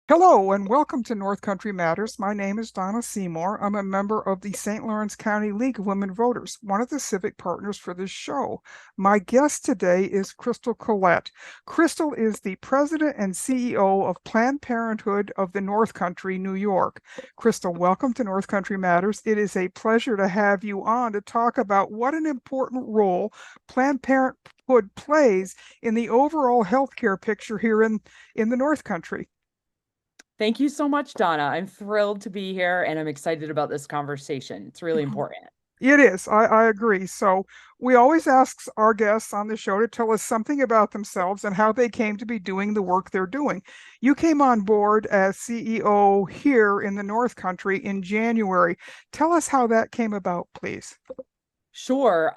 Hello and welcome to North Country Matters. My name is Donna Seymour. I'm a member of the St. Lawrence County League of Women Voters, one of the civic partners for this show. My guest today is Crystal Collette. Crystal is the president and CEO of Planned Parenthood of the North Country, New York. Crystal, welcome to North Country Matters. It is a pleasure to have you on to talk about what an important role Planned Parenthood plays in the overall healthcare picture here in the North Country. Thank you so much, Donna. I'm thrilled to be here and I'm excited about this conversation. It's really important. It is. I agree. So we always ask our guests on the show to tell us something about themselves and how they came to be doing the work they're doing. You came on board as CEO here in the North Country in January. Tell us how that came about, please. Sure.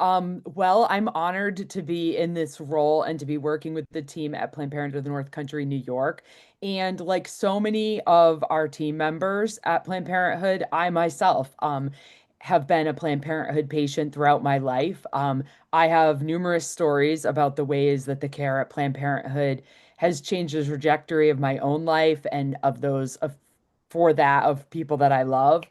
Well, I'm honored to be in this role and to be working with the team at Planned Parenthood of the North Country, New York. And like so many of our team members at Planned Parenthood, I myself have been a Planned Parenthood patient throughout my life. I have numerous stories about the ways that the care at Planned Parenthood has changed the trajectory of my own life and of those of for that of people that I love.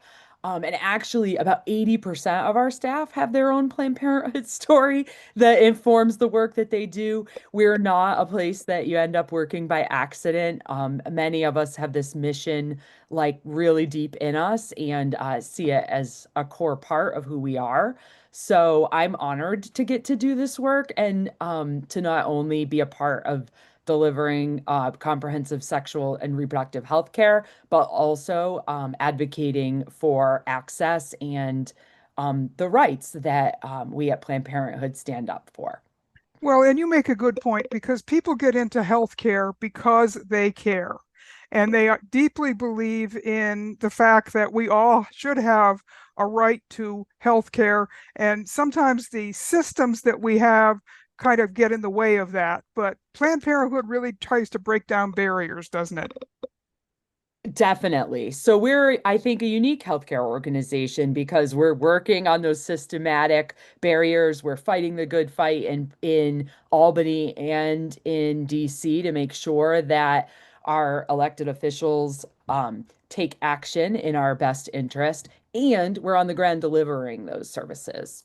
And actually, about 80% of our staff have their own Planned Parenthood story that informs the work that they do. We're not a place that you end up working by accident. Many of us have this mission like really deep in us and see it as a core part of who we are. So I'm honored to get to do this work and to not only be a part of delivering comprehensive sexual and reproductive health care, but also advocating for access and the rights that we at Planned Parenthood stand up for. Well, and you make a good point because people get into healthcare because they care. And they deeply believe in the fact that we all should have a right to healthcare. And sometimes the systems that we have kind of get in the way of that. But Planned Parenthood really tries to break down barriers, doesn't it? Definitely. So we're, I think, a unique healthcare organization because we're working on those systematic barriers. We're fighting the good fight in Albany and in DC to make sure that our elected officials take action in our best interest, and we're on the ground delivering those services.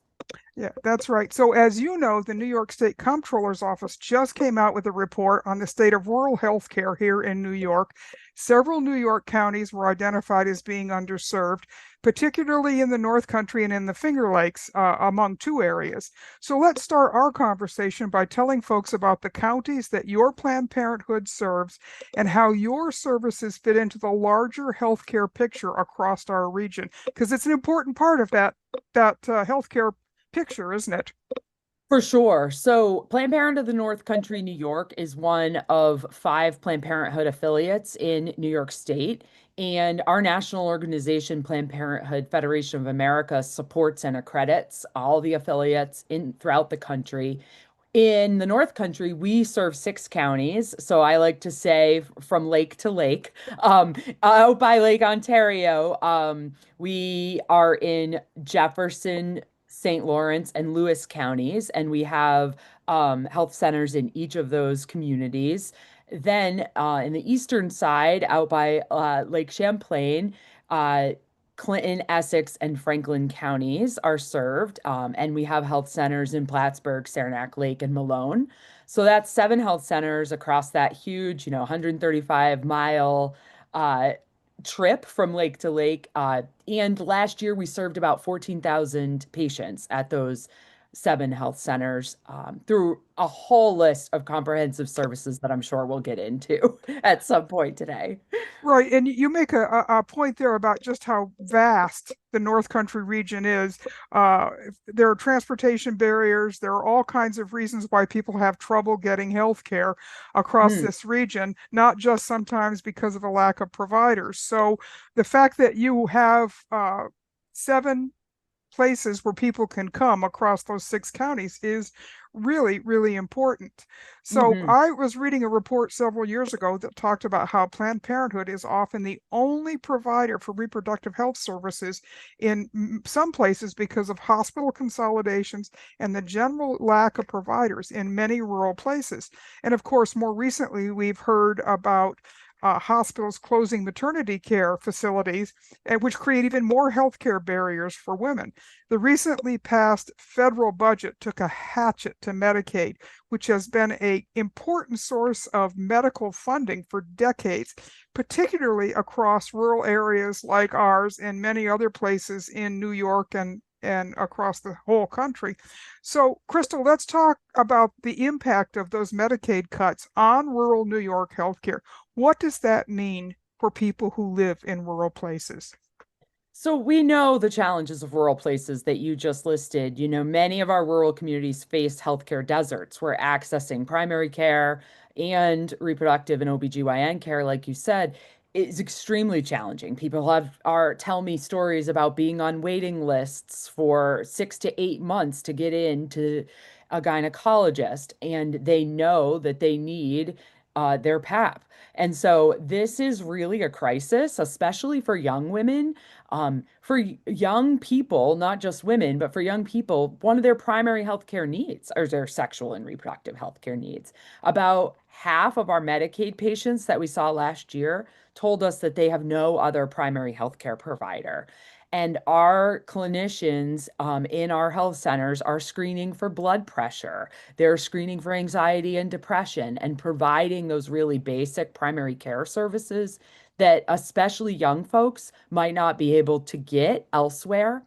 Yeah, that's right. So, as you know, the New York State Comptroller's Office just came out with a report on the state of rural health care here in New York. Several New York counties were identified as being underserved, particularly in the North Country and in the Finger Lakes, among two areas. So, let's start our conversation by telling folks about the counties that your Planned Parenthood serves and how your services fit into the larger healthcare picture across our region, because it's an important part of that healthcare picture, isn't it? For sure. So, Planned Parenthood of the North Country, New York is one of five Planned Parenthood affiliates in New York State. And our national organization, Planned Parenthood Federation of America, supports and accredits all the affiliates in throughout the country. In the North Country, we serve six counties. So I like to say from lake to lake. Out by Lake Ontario, we are in Jefferson, St. Lawrence, and Lewis counties, and we have health centers in each of those communities. Then in the eastern side, out by Lake Champlain, uh, Clinton, Essex, and Franklin counties are served, and we have health centers in Plattsburgh, Saranac Lake, and Malone. So that's seven health centers across that huge, 135-mile trip from lake to lake. And last year we served about 14,000 patients at those seven health centers through a whole list of comprehensive services that I'm sure we'll get into at some point today. Right, and you make a point there about just how vast the North Country region is. There are transportation barriers. There are all kinds of reasons why people have trouble getting health care across Mm. this region, not just sometimes because of a lack of providers. So the fact that you have seven places where people can come across those six counties is really, really important. So Hmm. I was reading a report several years ago that talked about how Planned Parenthood is often the only provider for reproductive health services in some places because of hospital consolidations and the general lack of providers in many rural places. And of course, more recently, we've heard about hospitals closing maternity care facilities, which create even more healthcare barriers for women. The recently passed federal budget took a hatchet to Medicaid, which has been an important source of medical funding for decades, particularly across rural areas like ours and many other places in New York and across the whole country. So, Crystal, let's talk about the impact of those Medicaid cuts on rural New York healthcare. What does that mean for people who live in rural places? So we know the challenges of rural places that you just listed. You know, many of our rural communities face healthcare deserts where accessing primary care and reproductive and OBGYN care, like you said, is extremely challenging. People tell me stories about being on waiting lists for 6 to 8 months to get into a gynecologist, and they know that they need their PAP. And so this is really a crisis, especially for young women. For young people, not just women, but for young people, one of their primary healthcare needs are their sexual and reproductive healthcare needs. About half of our Medicaid patients that we saw last year told us that they have no other primary healthcare provider. And our clinicians in our health centers are screening for blood pressure. They're screening for anxiety and depression and providing those really basic primary care services that especially young folks might not be able to get elsewhere.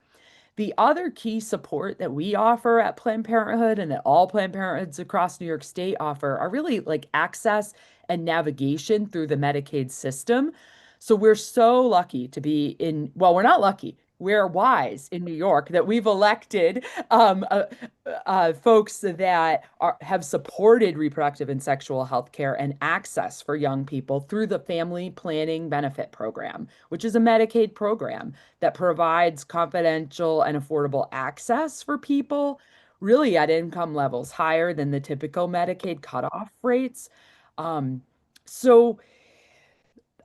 The other key support that we offer at Planned Parenthood and that all Planned Parenthoods across New York State offer are really like access and navigation through the Medicaid system. So we're so lucky to be in, well, we're not lucky. We're wise in New York that we've elected folks that have supported reproductive and sexual health care and access for young people through the Family Planning Benefit Program, which is a Medicaid program that provides confidential and affordable access for people really at income levels higher than the typical Medicaid cutoff rates. Um, so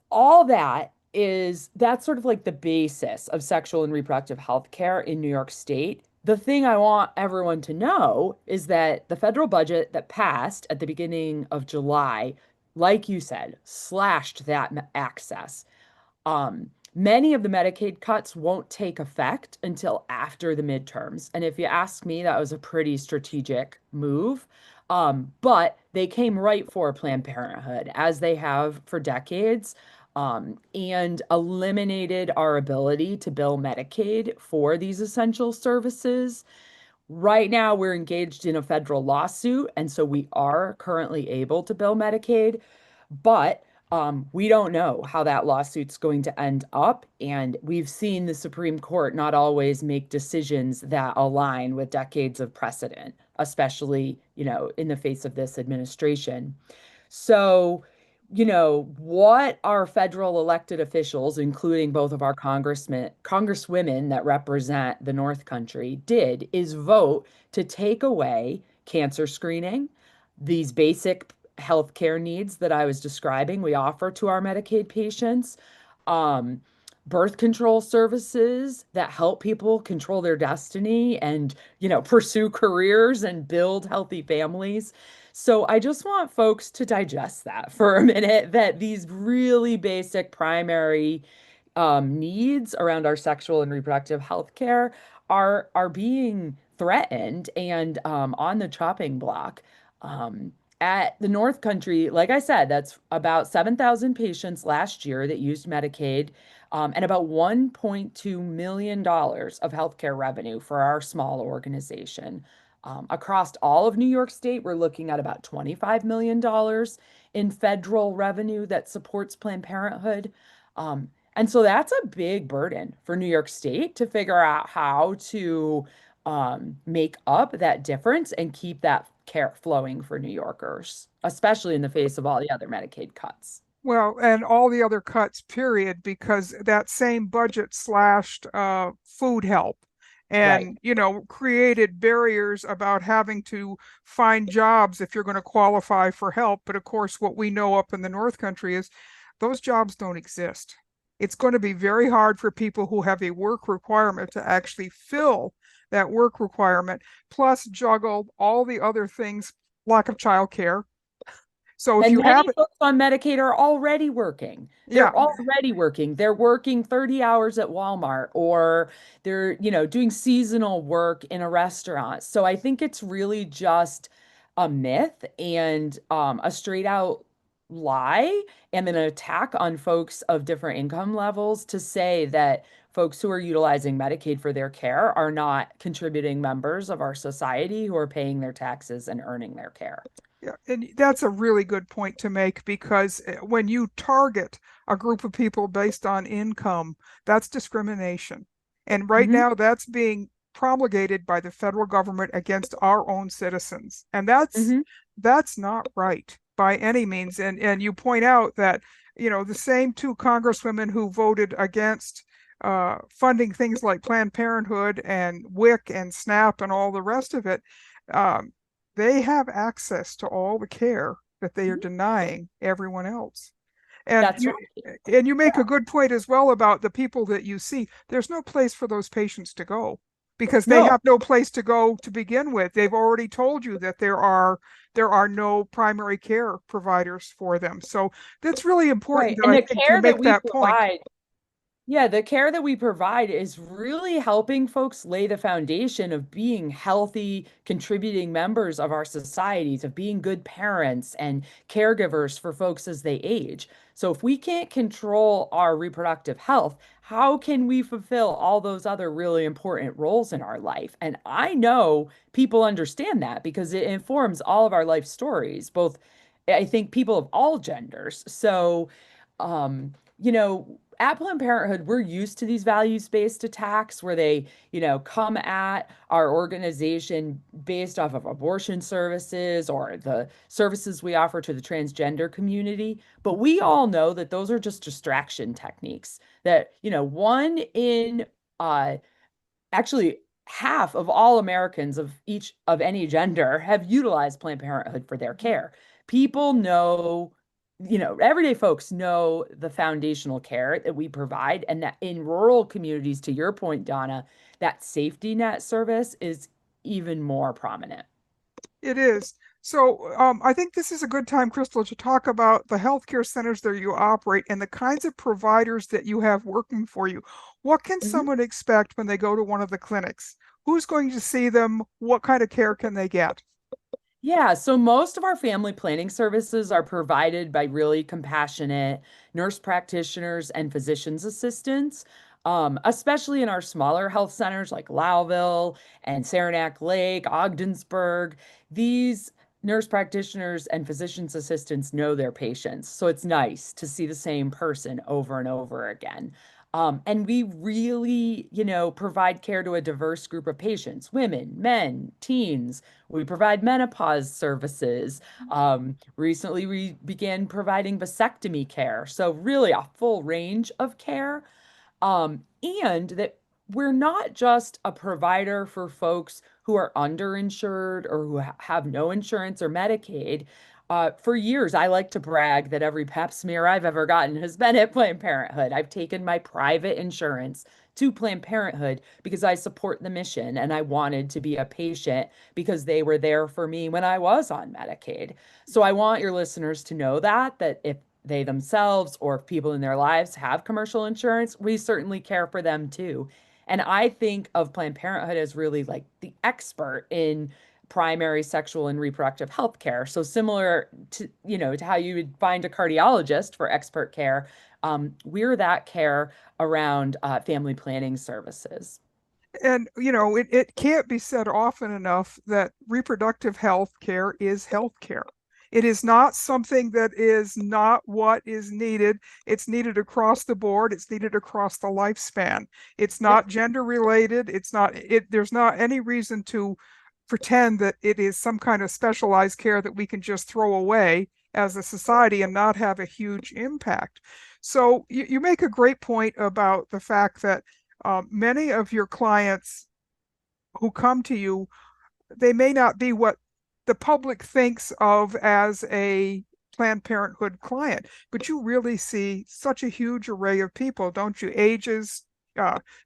all that's sort of like the basis of sexual and reproductive health care in New York State. The thing I want everyone to know is that the federal budget that passed at the beginning of July, like you said, slashed that access. Many of the Medicaid cuts won't take effect until after the midterms. And if you ask me, that was a pretty strategic move. But they came right for Planned Parenthood, as they have for decades, and eliminated our ability to bill Medicaid for these essential services. Right now, we're engaged in a federal lawsuit, and so we are currently able to bill Medicaid, but we don't know how that lawsuit's going to end up. And we've seen the Supreme Court not always make decisions that align with decades of precedent, especially, you know, in the face of this administration. So, you know, what our federal elected officials, including both of our congresswomen that represent the North Country, did is vote to take away cancer screening, these basic healthcare needs that I was describing, we offer to our Medicaid patients, um, birth control services that help people control their destiny and, you know, pursue careers and build healthy families. So I just want folks to digest that for a minute, that these really basic primary needs around our sexual and reproductive health care are being threatened and on the chopping block. At the North Country, like I said, that's about 7,000 patients last year that used Medicaid, and about $1.2 million of healthcare revenue for our small organization. Across all of New York State, we're looking at about $25 million in federal revenue that supports Planned Parenthood. And so that's a big burden for New York State to figure out how to make up that difference and keep that care flowing for New Yorkers, especially in the face of all the other Medicaid cuts. Well, and all the other cuts, period, because that same budget slashed food help Right. and, you know, created barriers about having to find jobs if you're going to qualify for help. But of course, what we know up in the North Country is those jobs don't exist. It's going to be very hard for people who have a work requirement to actually fill that work requirement, plus juggle all the other things, lack of childcare. So if And you have many it, folks on Medicaid are already working. yeah, They're already working. They're working 30 hours at Walmart, or they're, doing seasonal work in a restaurant. So I think it's really just a myth and a straight out lie and an attack on folks of different income levels to say that folks who are utilizing Medicaid for their care are not contributing members of our society who are paying their taxes and earning their care. yeah, and that's a really good point to make because when you target a group of people based on income, that's discrimination. And right Hmm. now, that's being promulgated by the federal government against our own citizens. And Hmm. that's not right by any means. And you point out that, the same two congresswomen who voted against funding things like Planned Parenthood and WIC and SNAP and all the rest of it, um, they have access to all the care that they are denying everyone else. And That's you right. and you make a good point as well about the people that you see. There's no place for those patients to go because they No, have no place to go to begin with. They've already told you that there are no primary care providers for them. So that's really important right. that And I the think you care that make we that point. provide, yeah, the care that we provide is really helping folks lay the foundation of being healthy, contributing members of our societies, of being good parents and caregivers for folks as they age. So if we can't control our reproductive health, how can we fulfill all those other really important roles in our life? And I know people understand that because it informs all of our life stories, both I think people of all genders. So, at Planned Parenthood, we're used to these values-based attacks where they, come at our organization based off of abortion services or the services we offer to the transgender community. But we all know that those are just distraction techniques. That, one in actually half of all Americans of any gender have utilized Planned Parenthood for their care. People know, everyday folks know the foundational care that we provide, and that in rural communities, to your point, Donna, that safety net service is even more prominent. It is. So I think this is a good time, Crystal, to talk about the healthcare centers that you operate and the kinds of providers that you have working for you. What can Mhm. someone expect when they go to one of the clinics? Who's going to see them? What kind of care can they get? Yeah, so most of our family planning services are provided by really compassionate nurse practitioners and physician's assistants, especially in our smaller health centers like Lowville and Saranac Lake, Ogdensburg. These nurse practitioners and physician's assistants know their patients, so it's nice to see the same person over and over again. And we really, provide care to a diverse group of patients, women, men, teens. We provide menopause services. Recently, we began providing vasectomy care. So, really, a full range of care. And that we're not just a provider for folks who are underinsured or who have no insurance or Medicaid. For years, I like to brag that every pap smear I've ever gotten has been at Planned Parenthood. I've taken my private insurance to Planned Parenthood because I support the mission and I wanted to be a patient because they were there for me when I was on Medicaid. So I want your listeners to know that if they themselves or if people in their lives have commercial insurance, we certainly care for them too. And I think of Planned Parenthood as really like the expert in primary sexual and reproductive health care. So similar to how you would find a cardiologist for expert care, we're that care around family planning services. And it can't be said often enough that reproductive health care is health care. It is not something that is not what is needed. It's needed across the board. It's needed across the lifespan. It's Yep. not gender related. There's not any reason to pretend that it is some kind of specialized care that we can just throw away as a society and not have a huge impact. So you make a great point about the fact that many of your clients who come to you, they may not be what the public thinks of as a Planned Parenthood client, but you really see such a huge array of people, don't you? Ages,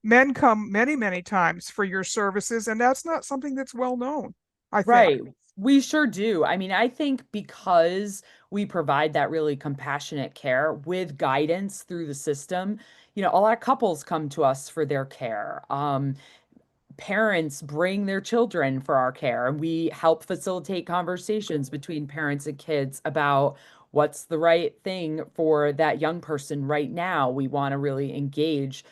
men come many, many times for your services, and that's not something that's well known, I think. Right. We sure do. I mean, I think because we provide that really compassionate care with guidance through the system, a lot of couples come to us for their care. Parents bring their children for our care, and we help facilitate conversations between parents and kids about what's the right thing for that young person right now. We want to really engage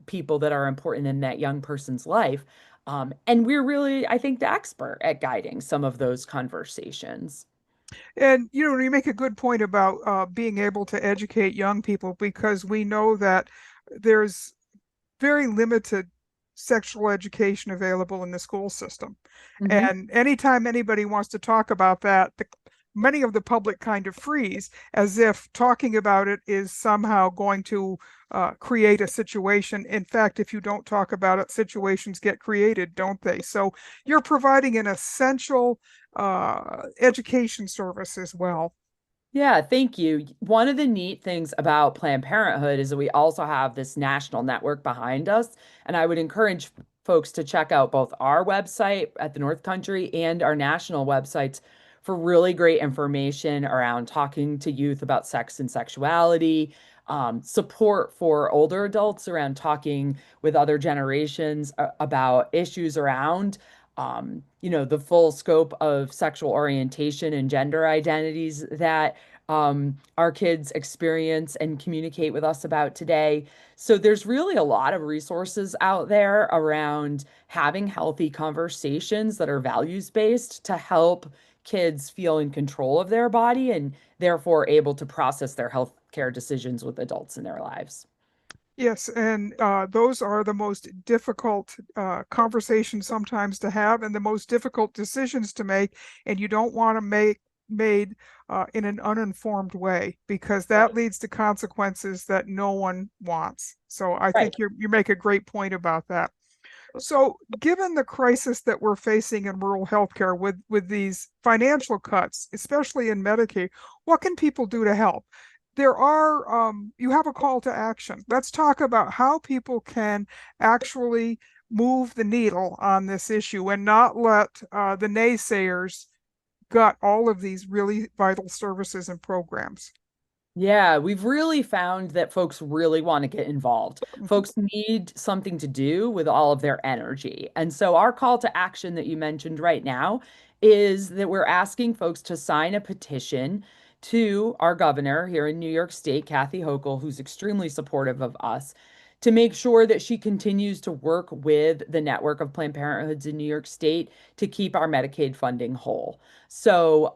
people that are important in that young person's life. And we're really, I think, the expert at guiding some of those conversations. And you make a good point about being able to educate young people, because we know that there's very limited sexual education available in the school system. Mhm. And anytime anybody wants to talk about that, many of the public kind of freeze, as if talking about it is somehow going to create a situation. In fact, if you don't talk about it, situations get created, don't they? So you're providing an essential education service as well. Yeah, thank you. One of the neat things about Planned Parenthood is that we also have this national network behind us. And I would encourage folks to check out both our website at the North Country and our national websites for really great information around talking to youth about sex and sexuality, support for older adults around talking with other generations about issues around the full scope of sexual orientation and gender identities that our kids experience and communicate with us about today. So there's really a lot of resources out there around having healthy conversations that are values-based to help kids feel in control of their body and therefore able to process their health care decisions with adults in their lives. Yes, and those are the most difficult conversations sometimes to have, and the most difficult decisions to make. And you don't want to make made in an uninformed way, because that leads to consequences that no one wants. So I Right. think you make a great point about that. So, given the crisis that we're facing in rural healthcare with these financial cuts, especially in Medicaid, what can people do to help? You have a call to action. Let's talk about how people can actually move the needle on this issue and not let the naysayers gut all of these really vital services and programs. Yeah, we've really found that folks really want to get involved. Mhm. Folks need something to do with all of their energy. And so, our call to action that you mentioned right now is that we're asking folks to sign a petition to our governor here in New York State, Kathy Hochul, who's extremely supportive of us, to make sure that she continues to work with the network of Planned Parenthoods in New York State to keep our Medicaid funding whole. So,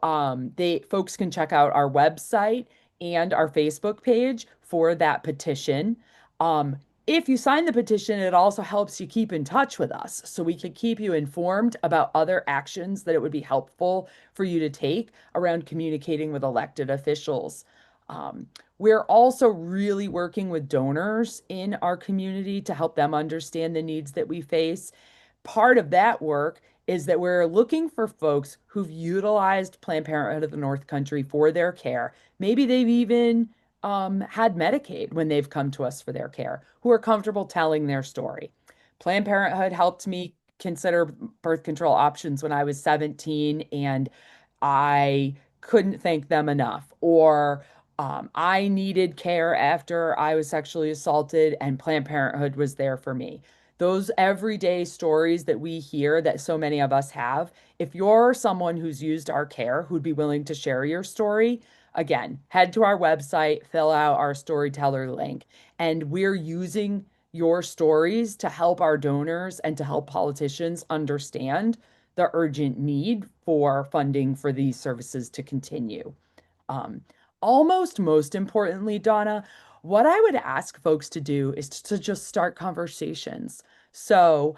they folks can check out our website and our Facebook page for that petition. Um, if you sign the petition, it also helps you keep in touch with us so we can keep you informed about other actions that it would be helpful for you to take around communicating with elected officials. We're also really working with donors in our community to help them understand the needs that we face. Part of that work is that we're looking for folks who've utilized Planned Parenthood of the North Country for their care. Maybe they've even had Medicaid when they've come to us for their care, who are comfortable telling their story. Planned Parenthood helped me consider birth control options when I was 17, and I couldn't thank them enough. Or I needed care after I was sexually assaulted, and Planned Parenthood was there for me. Those everyday stories that we hear that so many of us have, if you're someone who's used our care who'd be willing to share your story, again, head to our website, fill out our storyteller link, and we're using your stories to help our donors and to help politicians understand the urgent need for funding for these services to continue. Um, Almost most importantly, Donna, what I would ask folks to do is to just start conversations. So,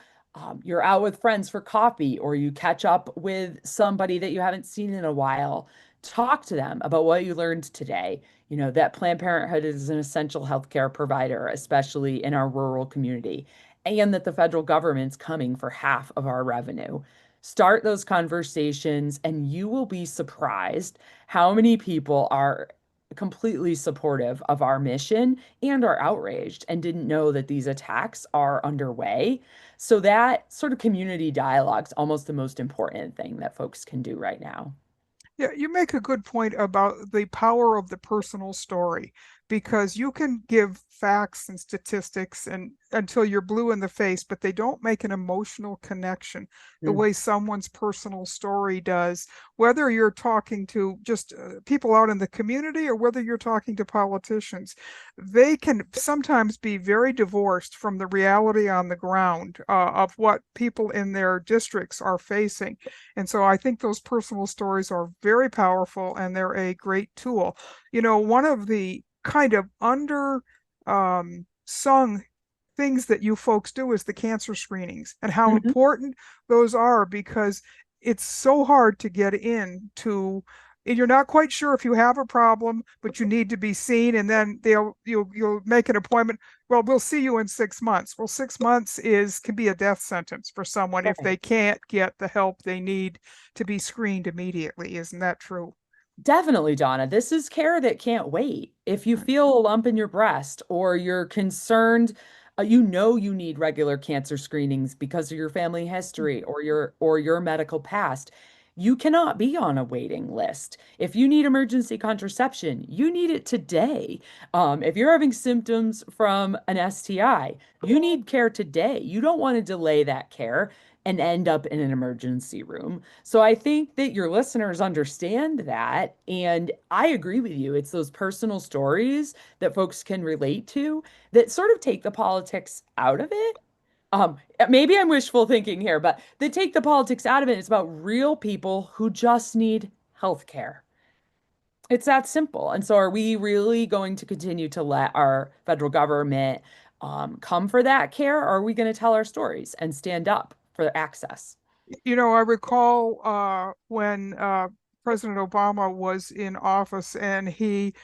you're out with friends for coffee, or you catch up with somebody that you haven't seen in a while. Talk to them about what you learned today. That Planned Parenthood is an essential healthcare provider, especially in our rural community, and that the federal government's coming for half of our revenue. Start those conversations, and you will be surprised how many people are completely supportive of our mission and are outraged and didn't know that these attacks are underway. So that sort of community dialogue is almost the most important thing that folks can do right now. Yeah, you make a good point about the power of the personal story because you can give facts and statistics and until you're blue in the face, but they don't make an emotional connection the Mm. way someone's personal story does, whether you're talking to just people out in the community or whether you're talking to politicians. They can sometimes be very divorced from the reality on the ground of what people in their districts are facing. And so I think those personal stories are very powerful and they're a great tool. You know, one of the kind of under sung things that you folks do is the cancer screenings and how Mhm. important those are because it's so hard to get into. You're not quite sure if you have a problem, but you need to be seen, and then you'll make an appointment. Well, we'll see you in 6 months. Well, 6 months is can be a death sentence for someone if they Right. can't get the help they need to be screened immediately. Isn't that true? Definitely, Donna. This is care that can't wait. If you feel a lump in your breast or you're concerned, you know you need regular cancer screenings because of your family history or your medical past. You cannot be on a waiting list. If you need emergency contraception, you need it today. If you're having symptoms from an STI, you need care today. You don't want to delay that care and end up in an emergency room. So I think that your listeners understand that. And I agree with you. It's those personal stories that folks can relate to that sort of take the politics out of it. Maybe I'm wishful thinking here, but they take the politics out of it. It's about real people who just need health care. It's that simple. And so, are we really going to continue to let our federal government come for that care, or are we going to tell our stories and stand up for access? You know, I recall when President Obama was in office and he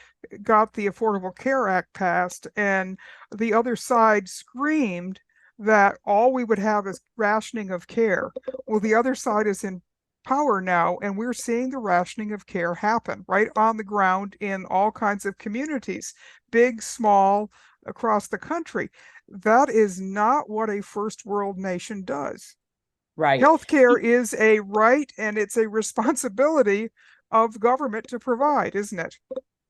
got the Affordable Care Act passed, and the other side screamed that all we would have is rationing of care. Well, the other side is in power now, and we're seeing the rationing of care happen right on the ground in all kinds of communities, big, small, across the country. That is not what a first world nation does. Right. Healthcare is a right and it's a responsibility of government to provide, isn't it?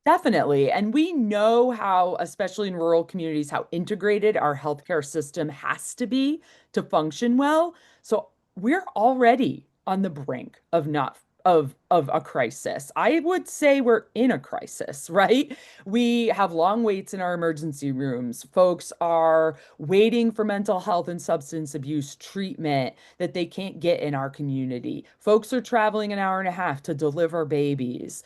Definitely. And we know how, especially in rural communities, how integrated our healthcare system has to be to function well. So we're already on the brink of not of a crisis. I would say we're in a crisis, right? We have long waits in our emergency rooms. Folks are waiting for mental health and substance abuse treatment that they can't get in our community. Folks are traveling an hour and a half to deliver babies.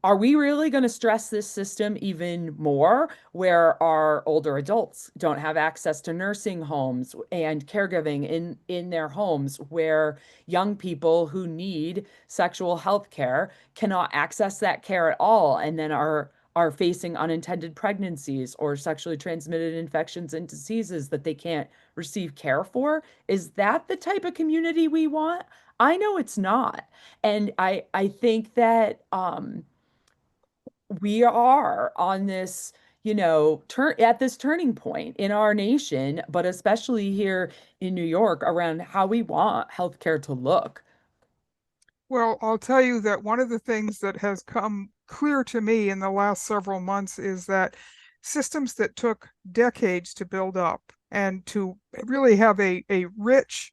Are we really going to stress this system even more where our older adults don't have access to nursing homes and caregiving in their homes, where young people who need sexual health care cannot access that care at all and then are facing unintended pregnancies or sexually transmitted infections and diseases that they can't receive care for? Is that the type of community we want? I know it's not. And I think that we are on this, turn at this turning point in our nation, but especially here in New York around how we want healthcare to look. Well, I'll tell you that one of the things that has come clear to me in the last several months is that systems that took decades to build up and to really have a rich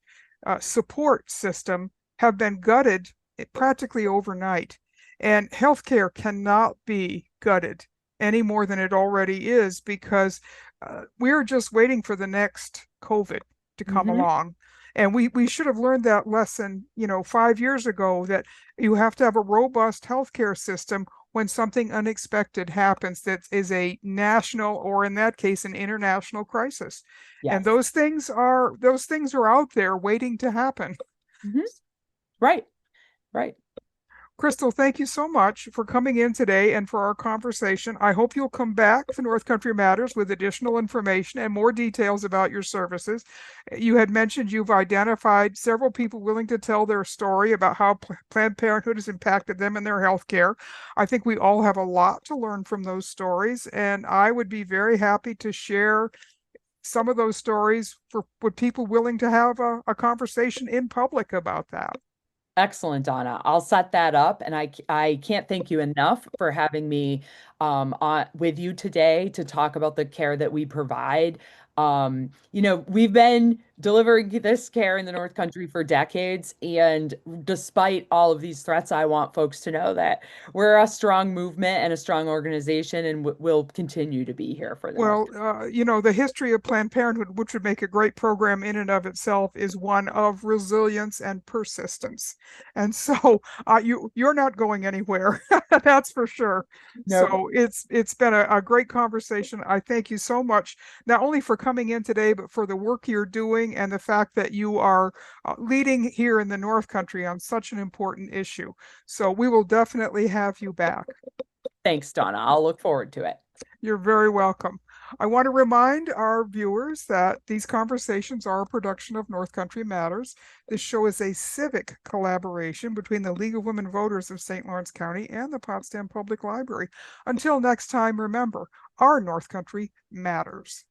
support system have been gutted practically overnight. And healthcare cannot be gutted any more than it already is because we're just waiting for the next COVID to come Hmm. along. And we should have learned that lesson, 5 years ago, that you have to have a robust healthcare system when something unexpected happens that is a national or in that case an international crisis. And Yes. those things are out there waiting to happen. Hmm. Right. Right. Crystal, thank you so much for coming in today and for our conversation. I hope you'll come back to North Country Matters with additional information and more details about your services. You had mentioned you've identified several people willing to tell their story about how Planned Parenthood has impacted them in their health care. I think we all have a lot to learn from those stories, and I would be very happy to share some of those stories with people willing to have a conversation in public about that. Excellent, Donna. I'll set that up, and I can't thank you enough for having me with you today to talk about the care that we provide. We've been delivering this care in the North Country for decades, and despite all of these threats, I want folks to know that we're a strong movement and a strong organization, and will continue to be here for the North Well, Country. the history of Planned Parenthood, which would make a great program in and of itself, is one of resilience and persistence. And so you're not going anywhere, that's for sure. No, So it's been a great conversation. I thank you so much, not only for coming in today, but for the work you're doing and the fact that you are leading here in the North Country on such an important issue. So we will definitely have you back. thanks, Donna. I'll look forward to it. You're very welcome. I want to remind our viewers that these conversations are a production of North Country Matters. This show is a civic collaboration between the League of Women Voters of St. Lawrence County and the Potsdam Public Library. Until next time, remember, our North Country matters.